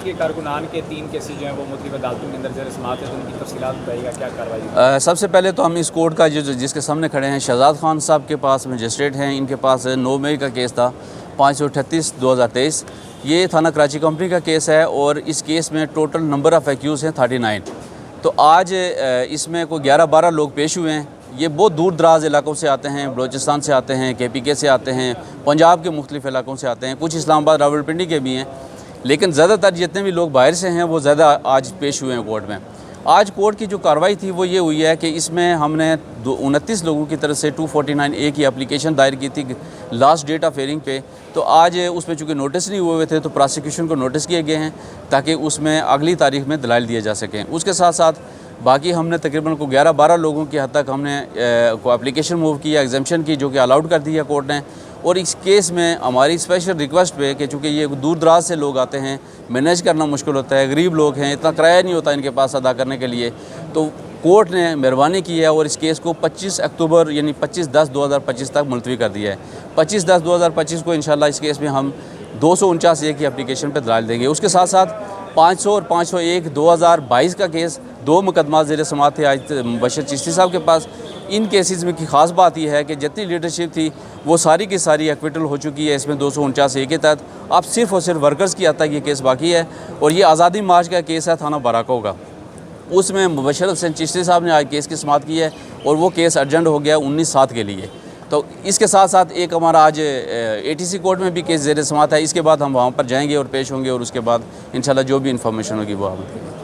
کے کارکنان کے 3 کیسز جو ہیں وہ مختلف عدالتوں کے اندر زیر سماعت ہے، تو ان کی تفصیلات بتائیے گا، کیا کارروائی؟ سب سے پہلے تو ہم اس کورٹ کا جس کے سامنے کھڑے ہیں شہزاد خان صاحب کے پاس مجسٹریٹ ہیں، ان کے پاس 9 مئی کا کیس تھا 538/2023. یہ تھانہ کراچی کمپنی کا کیس ہے اور اس کیس میں ٹوٹل نمبر آف ایکیوز ہیں 39. تو آج اس میں کوئی 11-12 لوگ پیش ہوئے ہیں. یہ بہت دور دراز علاقوں سے آتے ہیں، بلوچستان سے آتے ہیں، KPK سے آتے ہیں، پنجاب کے مختلف علاقوں سے آتے ہیں، کچھ اسلام آباد راولپنڈی کے بھی ہیں، لیکن زیادہ تر جتنے بھی لوگ باہر سے ہیں وہ زیادہ آج پیش ہوئے ہیں کورٹ میں. آج کورٹ کی جو کارروائی تھی وہ یہ ہوئی ہے کہ اس میں ہم نے 29 لوگوں کی طرف سے 249A کی اپلیکیشن دائر کی تھی لاسٹ ڈیٹ آف ہیئرنگ پہ. تو آج اس میں چونکہ نوٹس نہیں ہوئے تھے تو پراسیکیوشن کو نوٹس کیے گئے ہیں تاکہ اس میں اگلی تاریخ میں دلائل دیے جا سکیں. اس کے ساتھ ساتھ باقی ہم نے تقریباً کو 11-12 لوگوں کی حد تک ہم نے کو اپلیکیشن موو کیا، ایگزمپشن کی، جو کہ الاؤڈ کر دی ہے کورٹ نے. اور اس کیس میں ہماری اسپیشل ریکویسٹ پہ کہ چونکہ یہ دور دراز سے لوگ آتے ہیں، مینیج کرنا مشکل ہوتا ہے، غریب لوگ ہیں، اتنا کرایہ نہیں ہوتا ان کے پاس ادا کرنے کے لیے، تو کورٹ نے مہربانی کی ہے اور اس کیس کو 25 اکتوبر یعنی 25/10/2025 تک ملتوی کر دیا ہے. 25/10/2025 کو انشاءاللہ اس کیس میں ہم 249A کی اپلیکیشن پہ دلائل دیں گے. اس کے ساتھ ساتھ 500 اور 501/2022 کا کیس 2 مقدمات زیر سماعت تھے آج مبشر چشتی صاحب کے پاس. ان کیسز میں کی خاص بات یہ ہے کہ جتنی لیڈرشپ تھی وہ ساری کی ساری ایکویٹل ہو چکی ہے اس میں 249A کے تحت. اب صرف اور صرف ورکرز کی حد تک یہ کیس باقی ہے اور یہ آزادی مارچ کا کیس ہے تھانہ باراکو کا. اس میں مبشر حسین چشتی صاحب نے آج کیس کی سماعت کی ہے اور وہ کیس ارجنٹ ہو گیا 19/7 کے لیے. تو اس کے ساتھ ساتھ ایک ہمارا آج ATC کورٹ میں بھی کیس زیر سماعت ہے. اس کے بعد ہم وہاں پر جائیں گے اور پیش ہوں گے اور اس کے بعد انشاءاللہ جو بھی انفارمیشن ہوگی وہ آپ